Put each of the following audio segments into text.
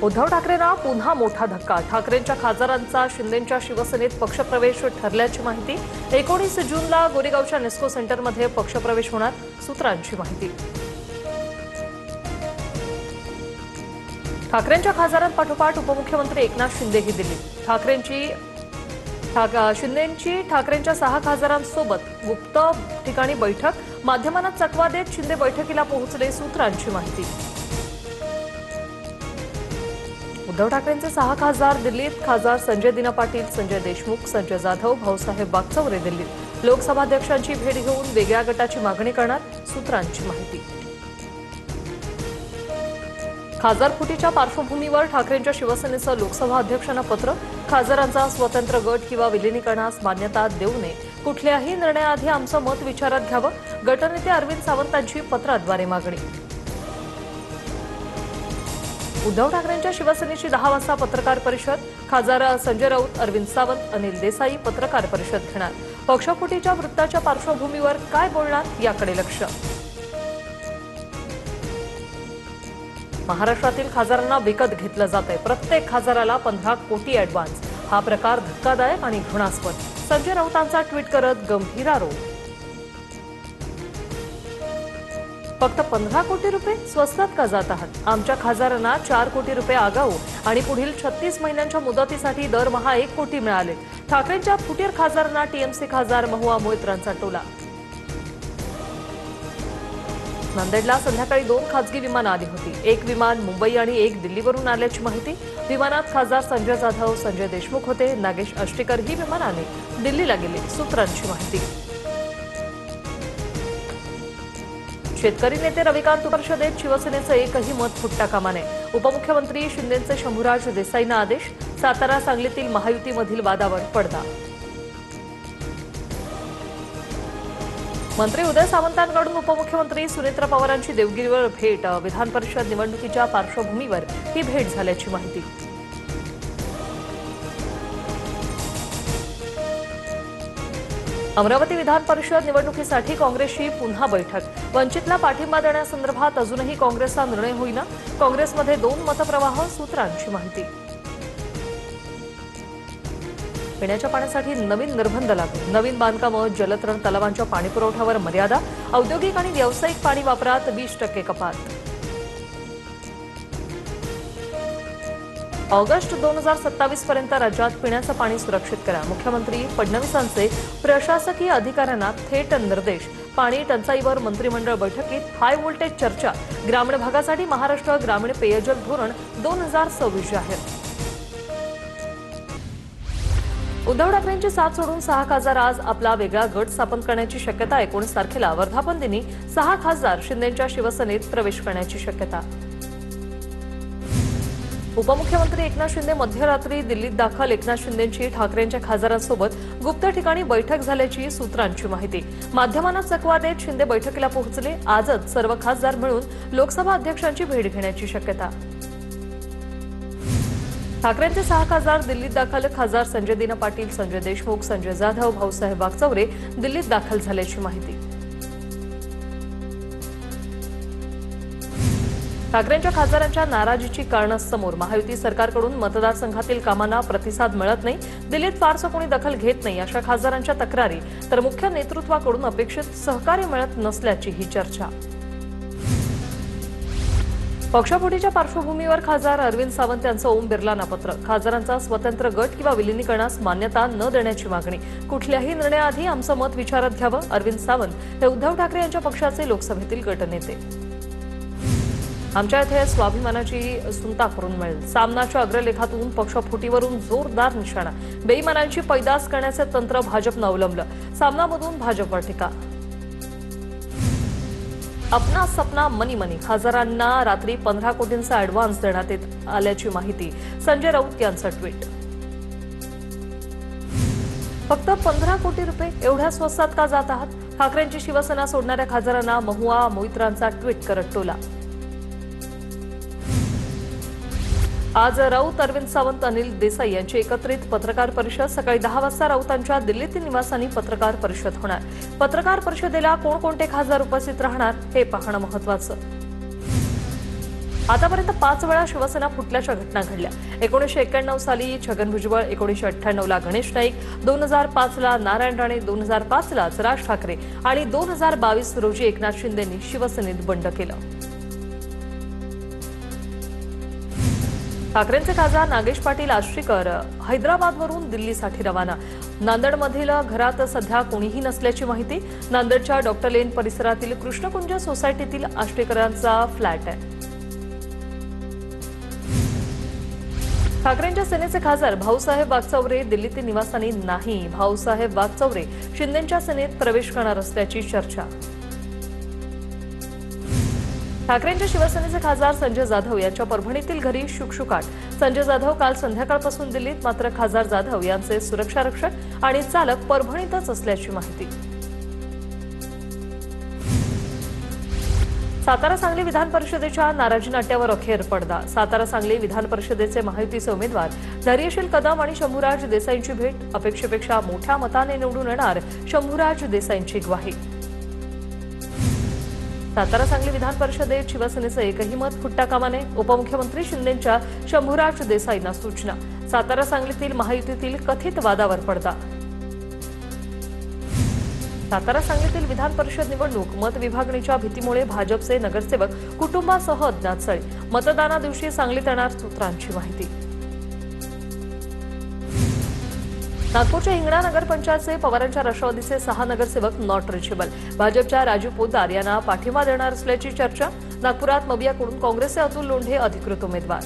उद्धव ठाकरेंना पुन्हा मोठा धक्का। ठाकरेंच्या खासदारांचा शिंदेंच्या शिवसेनेत पक्षप्रवेश ठरल्याची माहिती। 19 जूनला गोरेगावच्या नेस्को सेंटरमध्ये पक्षप्रवेश होणार, सूत्रांची माहिती। ठाकरेंच्या खासदारांपाठोपाठ उपमुख्यमंत्री एकनाथ शिंदेही दिल्लीत। शिंदेंची ठाकरेंच्या 6 खासदारांसोबत गुप्त ठिकाणी बैठक। माध्यमांना चकवा देत शिंदे बैठकीला पोहोचले, सूत्रांची माहिती। उद्धव ठाकरेंचे 6 खासदार दिल्लीत। खासदार संजय दिना पाटील, संजय देशमुख, संजय जाधव, भाऊसाहेब बागचौरे दिल्लीत। लोकसभाध्यक्षांची भेट घेऊन वेगळ्या गटाची मागणी करणार, सूत्रांची माहिती। खासदार फुटीच्या पार्श्वभूमीवर ठाकरेंच्या शिवसेनेचं लोकसभा अध्यक्षांना पत्र। खासदारांचा स्वतंत्र गट किंवा विलिनीकरणास मान्यता देऊ नये, कुठल्याही निर्णयाआधी आमचं मत विचारात घ्यावं, गटनेते अरविंद सावंतांची पत्राद्वारे मागणी। उद्धव ठाकरेंच्या शिवसेनेची 10 वाजता पत्रकार परिषद। खासदार संजय राऊत, अरविंद सावंत, अनिल देसाई पत्रकार परिषद घेणार। पक्षफुटीच्या वृत्ताच्या पार्श्वभूमीवर काय बोलणार, याकडे लक्ष। महाराष्ट्रातील खासदारांना विकत घेतलं जातंय। प्रत्येक खासदाराला 15 कोटी ॲडव्हान्स। हा प्रकार धक्कादायक आणि घृणास्पद। संजय राऊतांचा ट्विट करत गंभीर आरोप। फक्त 15 कोटी रुपये स्वस्तात का जात आहात? आमच्या खासदारांना 4 कोटी रुपये आगाऊ आणि पुढील 36 महिन्यांच्या मुदतीसाठी दरमहा 1 कोटी मिळाले। ठाकरेंच्या फुटीर खासदारांना टीएमसी खासदार महुआ मोहित्रांचा टोला। नांदेडला संध्याकाळी 2 खासगी विमानं आली होती। एक विमान मुंबई आणि एक दिल्लीवरून आल्याची माहिती। विमानात खासदार संजय जाधव, संजय देशमुख होते। नागेश आष्टीकर ही विमानाने दिल्लीला गेले, सूत्रांची माहिती। शेतकरी नेते रविकांत परिषदेत शिवसेनेचं एकही मत फुटता कामा नये। उपमुख्यमंत्री शिंदेंचे शंभूराज देसाईंना आदेश। सातारा सांगलीतील महायुतीमधील वादावर पडदा। मंत्री उदय सामंतांकडून उपमुख्यमंत्री सुनेत्रा पवारांची देवगिरीवर भेट। विधान परिषद निवडणुकीच्या पार्श्वभूमीवर ही भेट झाल्याची माहिती। अमरावती विधान परिषद निवडणुकीसाठी काँग्रेसची पुन्हा बैठक। वंचितला पाठिंबा देण्यासंदर्भात अजूनही काँग्रेसचा निर्णय होईना। काँग्रेसमध्ये 2 मतप्रवाह, सूत्रांची माहिती। पिण्याच्या पाण्यासाठी नवीन निर्बंध लागू। नवीन बांधकामं, जलतरण तलावांच्या पाणीपुरवठ्यावर मर्यादा। औद्योगिक आणि व्यावसायिक पाणी वापरात 20% कपात। ऑगस्ट 2027 पर्यंत राज्यात पिण्याचं पाणी सुरक्षित करा। मुख्यमंत्री फडणवीसांचे प्रशासकीय अधिकाऱ्यांना थेट निर्देश। पाणी टंचाईवर मंत्रिमंडळ बैठकीत हाय व्होल्टेज चर्चा। ग्रामीण भागासाठी महाराष्ट्र ग्रामीण पेयजल धोरण 2026 जाहीर। उद्धव ठाकरेंची साथ सोडून 6 खासदार आज आपला वेगळा गट स्थापन करण्याची शक्यता। 19 तारखेला वर्धापन दिनी 6 खासदार शिंदेंच्या शिवसेनेत प्रवेश करण्याची शक्यता। उपमुख्यमंत्री एकनाथ शिंदे मध्यरात्री दिल्लीत दाखल। एकनाथ शिंदेंची ठाकरेंच्या खासदारांसोबत गुप्त ठिकाणी बैठक झाल्याची सूत्रांची माहिती। माध्यमांना चकवा देत शिंदे बैठकीला पोहोचले। आजच सर्व खासदार मिळून लोकसभा अध्यक्षांची भेट घेण्याची शक्यता। ठाकरेंचे 6 खासदार दिल्लीत दाखल। खासदार संजय दिना पाटील, संजय देशमुख, संजय जाधव, भाऊसाहेब बागचौरे दिल्लीत दाखल झाल्याची माहिती। ठाकरेंच्या खासदारांच्या नाराजीची कारणं समोर। महायुती सरकारकडून मतदारसंघातील कामांना प्रतिसाद मिळत नाही। दिल्लीत फारसं कोणी दखल घेत नाही, अशा खासदारांच्या तक्रारी। तर मुख्य नेतृत्वाकडून अपेक्षित सहकार्य मिळत नसल्याची ही चर्चा। पक्षफुटीच्या पार्श्वभूमीवर खासदार अरविंद सावंत यांचं ओम बिर्लांना पत्र। खासदारांचा स्वतंत्र गट किंवा विलिनीकरणास मान्यता न देण्याची मागणी। कुठल्याही निर्णयाआधी आमचं मत विचारात घ्यावं। अरविंद सावंत हे उद्धव ठाकरे यांच्या पक्षाचे लोकसभेतील गटनेते। आमच्या इथे स्वाभिमानाची सुनता करून मिळेल। सामनाच्या अग्रलेखातून पक्षफुटीवरून जोरदार निशाणा। बेईमानांची पैदास करण्याचे तंत्र भाजपनं अवलंबलं। सामनामधून भाजपवर टीका। अपना सपना मनी मनी। खासदारांना रात्री 15 कोटींचा ॲडव्हान्स देण्यात आल्याची माहिती। संजय राऊत यांचं ट्विट। फक्त 15 कोटी रुपये एवढ्या स्वस्तात का जात आहात? ठाकरेंची शिवसेना सोडणाऱ्या खासदारांना महुआ मोहित्रांचा ट्विट करत टोला। आज राऊत, अरविंद सावंत, अनिल देसाई यांची एकत्रित पत्रकार परिषद। सकाळी 10 वाजता राऊतांच्या दिल्लीतील निवासानी पत्रकार परिषद होणार। पत्रकार परिषदेला कोणकोणते खासदार उपस्थित राहणार हे पाहणं महत्त्वाचं। आतापर्यंत 5 वेळा शिवसेना फुटल्याच्या घटना घडल्या. 1991 साली छगन भुजबळ, 1998 ला गणेश नाईक, 2005 ला नारायण राणे, 2005 लाच राज ठाकरे आणि 2022 रोजी एकनाथ शिंदेंनी शिवसेनेत बंड केलं. ठाकरेंचे खासदार नागेश पाटील आष्टीकर हैदराबादवरून दिल्लीसाठी रवाना. नांदेडमधील घरात सध्या कोणीही नसल्याची माहिती. नांदेडच्या डॉक्टर लेन परिसरातील कृष्णकुंज सोसायटीतील आष्टीकरांचा फ्लॅट आहे. ठाकरेंच्या सेनेचे खासदार भाऊसाहेब वागचौरे दिल्लीतील निवासानी नाही. भाऊसाहेब वागचौरे शिंदेंच्या सेनेत प्रवेश करणार असल्याची चर्चा. ठाकरेंच्या शिवसेनेचे खासदार संजय जाधव यांच्या परभणीतील घरी शुकशुकाट. संजय जाधव काल संध्याकाळपासून दिल्लीत, मात्र खासदार जाधव यांचे सुरक्षा रक्षक आणि चालक परभणीतच असल्याची माहिती. सातारा सांगली विधान परिषदेच्या नाराजी नाट्यावर अखेर पडदा. सातारा सांगली विधान परिषदेचे महायुतीचे उमेदवार धैर्यशील कदम आणि शंभूराज देसाईंची भेट. अपेक्षेपेक्षा मोठ्या मताने निवडून येणार शंभूराज देसाईंची ग्वाही. सातारा सांगली विधान परिषदेत शिवसेनेचं एकही मत फुटता कामा नये. उपमुख्यमंत्री शिंदेंच्या शंभूराज देसाईंना सूचना. सातारा सांगलीतील महायुतीतील कथित वादावर पडदा. सातारा सांगलीतील विधान परिषद निवडणूक मतविभागणीच्या भीतीमुळे भाजपचे नगरसेवक कुटुंबासह अज्ञातस्थळी. मतदाना दिवशी सांगलीत येणार सूत्रांची माहिती. नागपूरच्या हिंगणा नगरपंचायतचे पवारांच्या राष्ट्रवादीचे 6 नगरसेवक नॉट रिचेबल. भाजपच्या राजू पोद्दार यांना पाठिंबा देणार असल्याची चर्चा. नागपुरात मबियाकडून काँग्रेसचे अतुल लोंढे अधिकृत उमेदवार.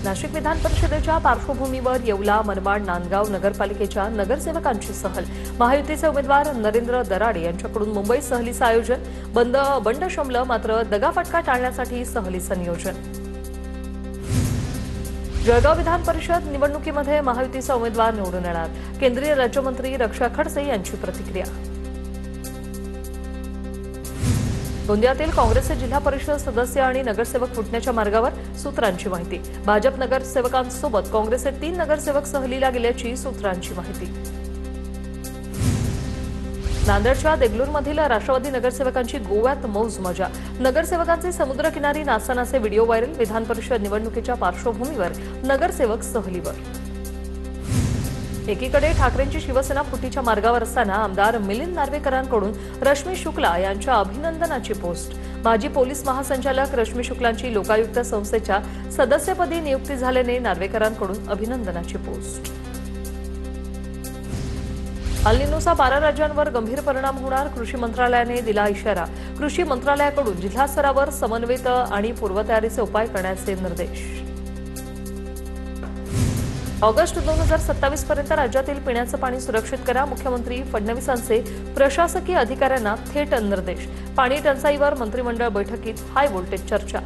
नाशिक विधान परिषदेच्या पार्श्वभूमीवर येवला, मनमाड, नांदगाव नगरपालिकेच्या नगरसेवकांची सहल. महायुतीचे उमेदवार नरेंद्र दराडे यांच्याकडून मुंबई सहलीचं आयोजन. बंड शमलं, मात्र दगाफटका टाळण्यासाठी सहलीचं नियोजन. जळगाव विधान परिषद निवडणुकीमध्ये महायुतीचा उमेदवार निवडून येणार. केंद्रीय राज्यमंत्री रक्षा खडसे यांची प्रतिक्रिया. गोंदियातील काँग्रेसचे जिल्हा परिषद सदस्य आणि नगरसेवक फुटण्याच्या मार्गावर, सूत्रांची माहिती. भाजप नगरसेवकांसोबत काँग्रेसचे 3 नगरसेवक सहलीला गेल्याची सूत्रांची माहिती. नांदेडच्या देगलूरमधील राष्ट्रवादी नगरसेवकांची गोव्यात मौज मजा. नगरसेवकांचे समुद्रकिनारी नाचतानाचे व्हिडिओ व्हायरल. विधान परिषद निवडणुकीच्या पार्श्वभूमीवर नगरसेवक सहलीवर. एकीकडे ठाकरेंची शिवसेना फुटीच्या मार्गावर असताना आमदार मिलिंद नार्वेकरांकडून रश्मी शुक्ला यांच्या अभिनंदनाची पोस्ट. माजी पोलीस महासंचालक रश्मी शुक्लांची लोकायुक्त संस्थेच्या सदस्यपदी नियुक्ती झाल्याने नार्वेकरांकडून अभिनंदनाची पोस्ट. अल निनोचा 12 राज्यांवर गंभीर परिणाम होणार. कृषी मंत्रालयाने दिला इशारा. कृषी मंत्रालयाकडून जिल्हा स्तरावर समन्वित आणि पूर्वतयारीचे उपाय करण्याचे निर्देश. ऑगस्ट 2027 पर्यंत राज्यातील पिण्याचं पाणी सुरक्षित करा. मुख्यमंत्री फडणवीसांचे प्रशासकीय अधिकाऱ्यांना थेट निर्देश. पाणी टंचाईवर मंत्रिमंडळ बैठकीत हाय व्होल्टेज चर्चा.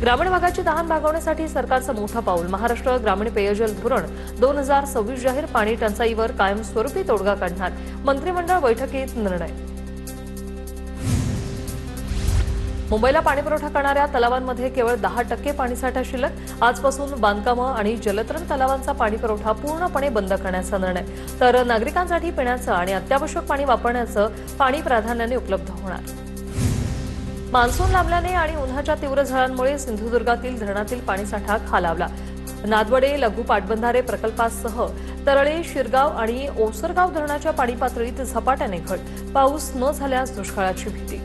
ग्रामीण भागाची तहान भागवण्यासाठी सरकारचं मोठं पाऊल. महाराष्ट्र ग्रामीण पेयजल धोरण 2026 जाहीर. पाणी टंचाईवर कायमस्वरूपी तोडगा काढणार. मंत्रिमंडळ बैठकीत निर्णय. मुंबईला पाणीपुरवठा करणाऱ्या तलावांमध्ये केवळ 10% पाणीसाठा शिल्लक. आजपासून बांधकामं आणि जलतरण तलावांचा पाणीपुरवठा पूर्णपणे बंद करण्याचा निर्णय. तर नागरिकांसाठी पिण्याचं आणि अत्यावश्यक पाणी वापरण्याचं पाणी प्राधान्याने उपलब्ध होणार. मान्सून लांबल्याने आणि उन्हाच्या तीव्र झळांमुळे सिंधुदुर्गातील धरणातील पाणीसाठा खालावला. नादवडे लघु पाटबंधारे प्रकल्पासह तरळे, शिरगाव आणि ओसरगाव धरणाच्या पाणी पातळीत झपाट्याने घट. पाऊस न झाल्यास दुष्काळाची भीती.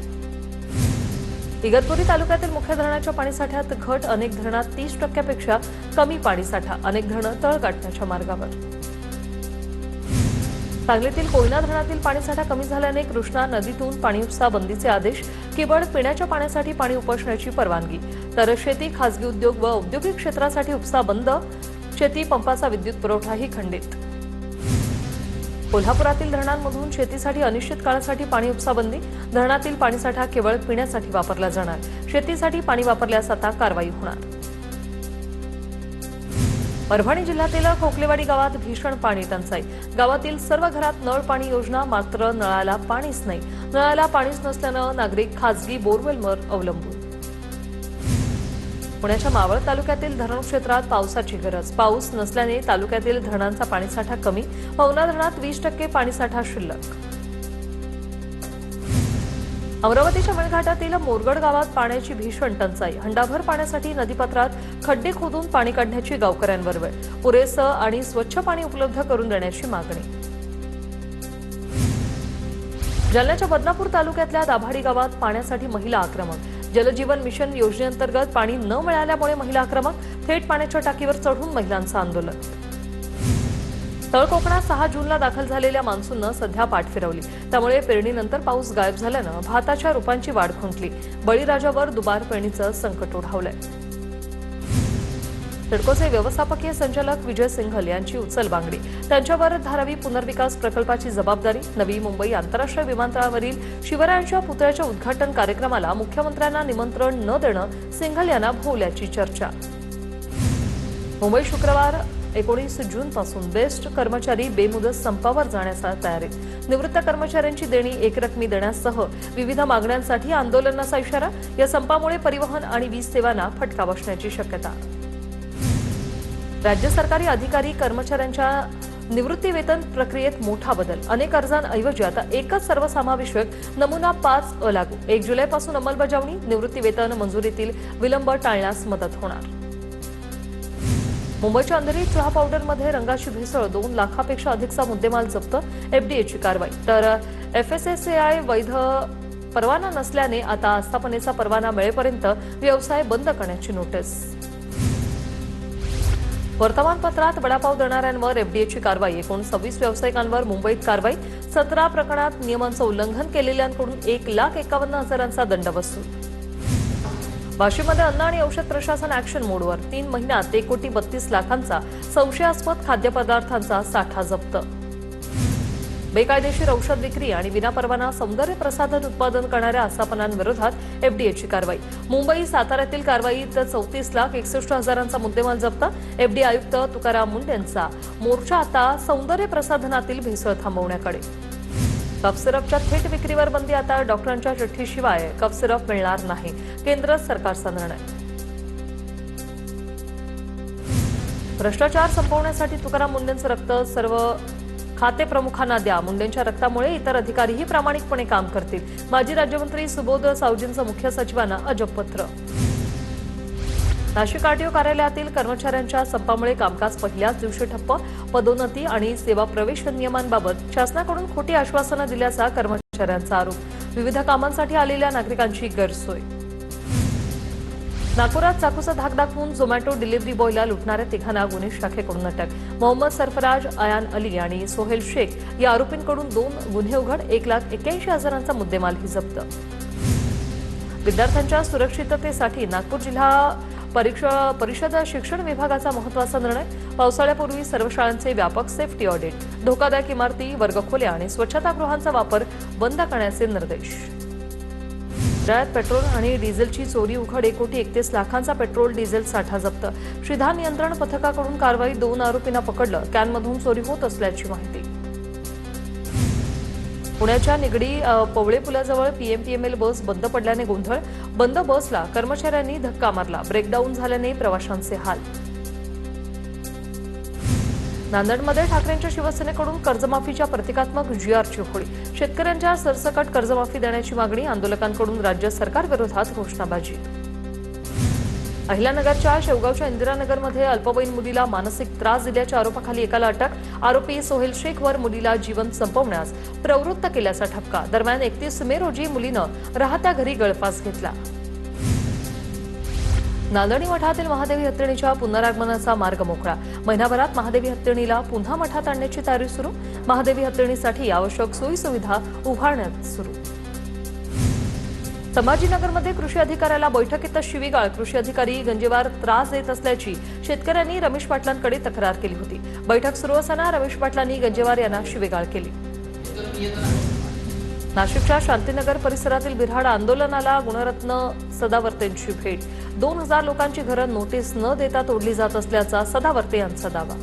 इगतपुरी तालुक्यातील मुख्य धरणाच्या पाणीसाठ्यात घट. अनेक धरणात 30% कमी पाणीसाठा. अनेक धरणं तळ गाठण्याच्या मार्गावर. सांगलीतील कोयना धरणातील पाणीसाठा कमी झाल्याने कृष्णा नदीतून पाणी उपसा बंदीचे आदेश. केवळ पिण्याच्या पाण्यासाठी पाणी उपसण्याची परवानगी. तर शेती, खासगी उद्योग व औद्योगिक क्षेत्रासाठी उपसा बंद. शेती पंपाचा विद्युत पुरवठाही खंडित. कोल्हापुरातील धरणांमधून शेतीसाठी अनिश्चित काळासाठी पाणी उपसा बंदी. धरणातील पाणीसाठा केवळ पिण्यासाठी वापरला जाणार. शेतीसाठी पाणी वापरल्यास आता कारवाई होणार. परभणी जिल्ह्यातील खोकलेवाडी गावात भीषण पाणी टंचाई. गावातील सर्व घरात नळ पाणी योजना, मात्र नळाला पाणीच नाही. नळाला पाणीच नसल्यानं नागरिक खासगी बोरवेलवर अवलंबून. पुण्याच्या मावळ तालुक्यातील धरण क्षेत्रात पावसाची गरज. पाऊस नसल्याने तालुक्यातील धरणांचा पाणीसाठा कमी. पवना धरणात 20% पाणीसाठा शिल्लक. अमरावतीच्या मेळघाटातील मोरगड गावात पाण्याची भीषण टंचाई. हंडाभर पाण्यासाठी नदीपात्रात खड्डे खोदून पाणी काढण्याची गावकऱ्यांवर वेळ. पुरेसं आणि स्वच्छ पाणी उपलब्ध करून देण्याची मागणी. जालन्याच्या बदनापूर तालुक्यातल्या दाभाडी गावात पाण्यासाठी महिला आक्रमक. जलजीवन मिशन योजनेअंतर्गत पाणी न मिळाल्यामुळे महिला आक्रमक. थेट पाण्याच्या टाकीवर चढून महिलांचं आंदोलन. तळ कोकणात 6 जूनला दाखल झालेल्या मान्सूननं सध्या पाठ फिरवली. त्यामुळे पेरणीनंतर पाऊस गायब झाल्यानं भाताच्या रोपांची वाढ खुंटली. बळीराजावर दुबार पेरणीचं संकट ओढावलंय. सिडकोचे व्यवस्थापकीय संचालक विजय सिंघल यांची उचलबांगडी. त्यांच्यावर धारावी पुनर्विकास प्रकल्पाची जबाबदारी. नवी मुंबई आंतरराष्ट्रीय विमानतळावरील शिवरायांच्या पुतळ्याच्या उद्घाटन कार्यक्रमाला मुख्यमंत्र्यांना निमंत्रण न देणं सिंघल यांना भोवल्याची चर्चा. मुंबई शुक्रवार 19 जूनपासून बेस्ट कर्मचारी बेमुदत संपावर जाण्याचा तयारीत. निवृत्त कर्मचाऱ्यांची देणी एकरकमी देण्यासह विविध मागण्यांसाठी आंदोलनाचा इशारा. या संपामुळे परिवहन आणि वीज सेवांना फटका बसण्याची शक्यता. राज्य सरकारी अधिकारी कर्मचाऱ्यांच्या निवृत्ती वेतन प्रक्रियेत मोठा बदल. अनेक अर्जांऐवजी आता एकच सर्वसमावेशक नमुना 5 लागू. 1 जुलैपासून अंमलबजावणी. निवृत्ती वेतन मंजुरीतील विलंब टाळण्यास मदत होणार. मुंबईच्या अंधेरी चहा पावडरमध्ये रंगाची भेसळ. 2 लाखापेक्षा अधिकचा मुद्देमाल जप्त. एफडीएची कारवाई. तर एफएसएसएआय वैध परवाना नसल्याने आता आस्थापनेचा परवाना मिळेपर्यंत व्यवसाय बंद करण्याची नोटीस. वर्तमानपत्रात वडापाव देणाऱ्यांवर एफडीएची कारवाई. 26 व्यावसायिकांवर मुंबईत कारवाई. 17 प्रकरणात नियमांचं उल्लंघन केलेल्यांकडून 1,51,000चा दंड वसूल. वाशीमध्ये अन्न आणि औषध प्रशासन ॲक्शन मोडवर. 3 महिन्यात 1,32,00,000चा संशयास्पद खाद्यपदार्थांचा साठा जप्त. बेकायदेशीर औषध विक्री आणि विनापरवाना सौंदर्य प्रसाधन उत्पादन करणाऱ्या आस्थापनांविरोधात एफडीएची कारवाई. मुंबई साताऱ्यातील कारवाईत 34,61,000चा मुद्देमाल जप्त. एफडीए आयुक्त तुकाराम मुंढेंचा मोर्चा आता सौंदर्य प्रसाधनातील भेसळ थांबवण्याकडे. कफ सिरपच्या थेट विक्रीवर बंदी. आता डॉक्टरांच्या चिठ्ठीशिवाय कफ सिरप मिळणार नाही. केंद्र सरकारचा निर्णय. भ्रष्टाचार संपवण्यासाठी तुकाराम मुंढेंचं रक्त सर्व खाते प्रमुखांना द्या. मुंढेंच्या रक्तामुळे इतर अधिकारीही प्रामाणिकपणे काम करतील. माजी राज्यमंत्री सुबोध सावजींचं मुख्य सचिवांना अजब पत्र. नाशिक आरटीओ कार्यालयातील कर्मचाऱ्यांच्या संपामुळे कामकाज पहिल्याच दिवशी ठप्प. पदोन्नती आणि सेवा प्रवेश नियमांबाबत शासनाकडून खोटी आश्वासनं दिल्याचा कर्मचाऱ्यांचा आरोप. विविध कामांसाठी आलेल्या नागरिकांची गैरसोय. नागपुरात चाकूचा धाक दाखवून झोमॅटो डिलिव्हरी बॉयला लुटणाऱ्या 3 गुन्हे शाखेकडून अटक. मोहम्मद सरफराज, अयान अली आणि सोहेल शेख या आरोपींकडून 2 गुन्हे उघड. 1,81,000चा मुद्देमालही जप्त. विद्यार्थ्यांच्या सुरक्षिततेसाठी नागपूर जिल्हा परिषद शिक्षण विभागाचा महत्त्वाचा निर्णय. पावसाळ्यापूर्वी सर्व शाळांचे व्यापक सेफ्टी ऑडिट. धोकादायक इमारती, वर्गखोल्या आणि स्वच्छतागृहांचा वापर बंद करण्याचे निर्देश. राज्यात पेट्रोल आणि डिझेलची चोरी उघड. 1,31,00,000चा पेट्रोल डिझेल साठा जप्त. श्रीधाम नियंत्रण पथकाकडून कारवाई. 2 आरोपींना पकडलं. कॅनमधून चोरी होत असल्याची माहिती. पुण्याच्या निगडी पवळे पुलाजवळ पीएमपीएमएल बस बंद पडल्याने गोंधळ. बंद बसला कर्मचाऱ्यांनी धक्का मारला. ब्रेकडाऊन झाल्याने प्रवाशांचे हाल. नांदेडमध्ये ठाकरेंच्या शिवसेनेकडून कर्जमाफीच्या प्रतिकात्मक जीआरची होळी. शेतकऱ्यांच्या सरसकट कर्जमाफी देण्याची मागणी. आंदोलकांकडून राज्य सरकारविरोधात घोषणाबाजी. अहिल्यानगरच्या शेवगावच्या इंदिरानगरमध्ये अल्पवयीन मुलीला मानसिक त्रास दिल्याच्या आरोपाखाली एकाला अटक. आरोपी सोहेल शेखवर मुलीला जीवन संपवण्यास प्रवृत्त केल्याचा ठपका. दरम्यान 31 मे रोजी मुलीनं राहत्या घरी गळफास घेतला. नांदणी मठातील महादेवी हत्तीणीच्या पुनरागमनाचा मार्ग मोकळा. महिनाभरात महादेवी हत्तीणीला पुन्हा मठात आणण्याची तयारी सुरू. महादेवी हत्तीणीसाठी आवश्यक सोयीसुविधा उभारण्यात सुरू. संभाजीनगरमध्ये कृषी अधिकाऱ्याला बैठकीतच शिवीगाळ. कृषी अधिकारी गंजेवार त्रास देत असल्याची शेतकऱ्यांनी रमेश पाटलांकडे तक्रार केली होती. बैठक सुरू असताना रमेश पाटलांनी गंजेवार यांना शिवीगाळ केली. नाशिकच्या शांतीनगर परिसरातील बिऱ्हाड आंदोलनाला गुणरत्न सदावर्तेंची भेट. 2,000 लोकांची घरं नोटीस न देता तोडली जात असल्याचा सदावर्ते यांचा दावा.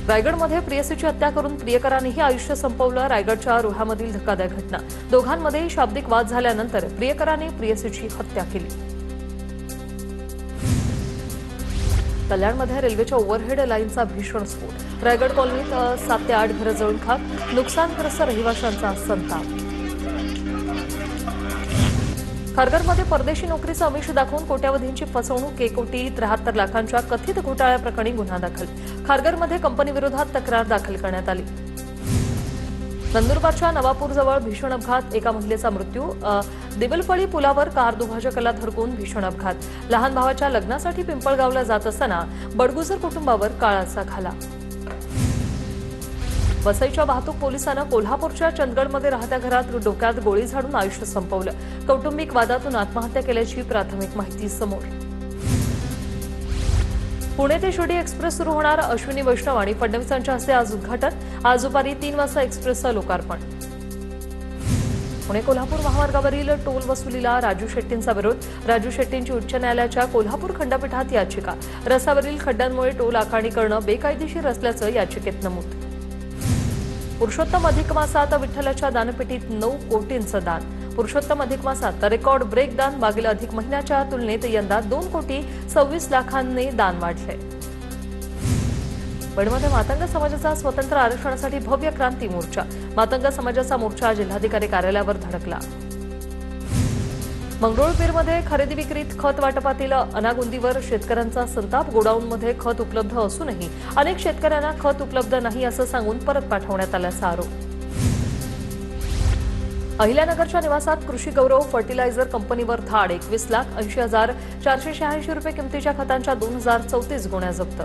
रायगडमध्ये प्रियसीची हत्या करून प्रियकरानेही आयुष्य संपवलं. रायगडच्या रोह्यामधील धक्कादायक घटना. दोघांमध्ये शाब्दिक वाद झाल्यानंतर प्रियकराने प्रियसीची हत्या केली. कल्याणमध्ये रेल्वेच्या ओव्हरहेड लाईनचा भीषण स्फोट. रायगड कॉलनीत 7 ते 8 घरं जळून खाक. नुकसानग्रस्त रहिवाशांचा संताप. खारघरमध्ये परदेशी नोकरीचं आमिष दाखवून कोट्यावधींची फसवणूक, 1,73 लाखांच्या कथित घोटाळ्याप्रकरणी गुन्हा दाखल. खारघरमध्ये कंपनीविरोधात तक्रार दाखल करण्यात आली. नंदुरबारच्या नवापूरजवळ भीषण अपघात, एका महिलेचा मृत्यू. दिबलफळी पुलावर कार दुभाजकाला धडकून भीषण अपघात. लहान भावाच्या लग्नासाठी पिंपळगावला जात असताना बडगुजर कुटुंबावर काळाचा घाला. वसईच्या वाहतूक पोलिसांना कोल्हापूरच्या चंदगडमध्ये राहत्या घरात डोक्यात गोळी झाडून आयुष्य संपवलं. कौटुंबिक वादातून आत्महत्या केल्याची प्राथमिक माहिती समोर. पुणे ते शिर्डी एक्सप्रेस सुरू होणार, अश्विनी वैष्णव आणि फडणवीसांच्या हस्ते आज उद्घाटन. आज दुपारी 3 वाजता एक्सप्रेसचं लोकार्पण. पुणे कोल्हापूर महामार्गावरील टोल वसुलीला राजू शेट्टींचा विरोध. राजू शेट्टींची उच्च न्यायालयाच्या कोल्हापूर खंडपीठात याचिका. रस्त्यावरील खड्ड्यांमुळे टोल आकारणी करणं बेकायदेशीर असल्याचं याचिकेत नमूद. पुरुषोत्तम अधिक मासात विठ्ठलाच्या दानपेटीत 9 कोटींचं दान. पुरुषोत्तम अधिक मासात रेकॉर्ड ब्रेक दान. मागील अधिक महिन्याच्या तुलनेत यंदा 2,26,00,000 दान वाढले. पेडमध्ये मातंग समाजाचा स्वतंत्र आरक्षणासाठी भव्य क्रांती मोर्चा. मातंग समाजाचा मोर्चा जिल्हाधिकारी कार्यालयावर धडकला. मंगरुळपीरमध्ये खरेदी विक्रीत खत वाटपातील अनागोंदीवर शेतकऱ्यांचा संताप. गोडाऊनमध्ये खत उपलब्ध असूनही अनेक शेतकऱ्यांना खत उपलब्ध नाही असं सांगून परत पाठवण्यात आल्याचा आरोप. अहिल्यानगरच्या निवासात कृषी गौरव फर्टिलायझर कंपनीवर धाड. 21,80,486 रुपये किमतीच्या खतांच्या 2,034 गोण्या जप्त.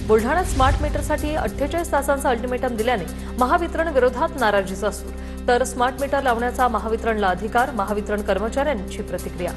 बुलढाण्यात स्मार्ट मीटरसाठी 48 तासांचा अल्टिमेटम दिल्याने महावितरण विरोधात नाराजीचा सूर. तर स्मार्ट मीटर लावण्याचा महावितरणला अधिकार. महावितरण कर्मचाऱ्यांची प्रतिक्रिया.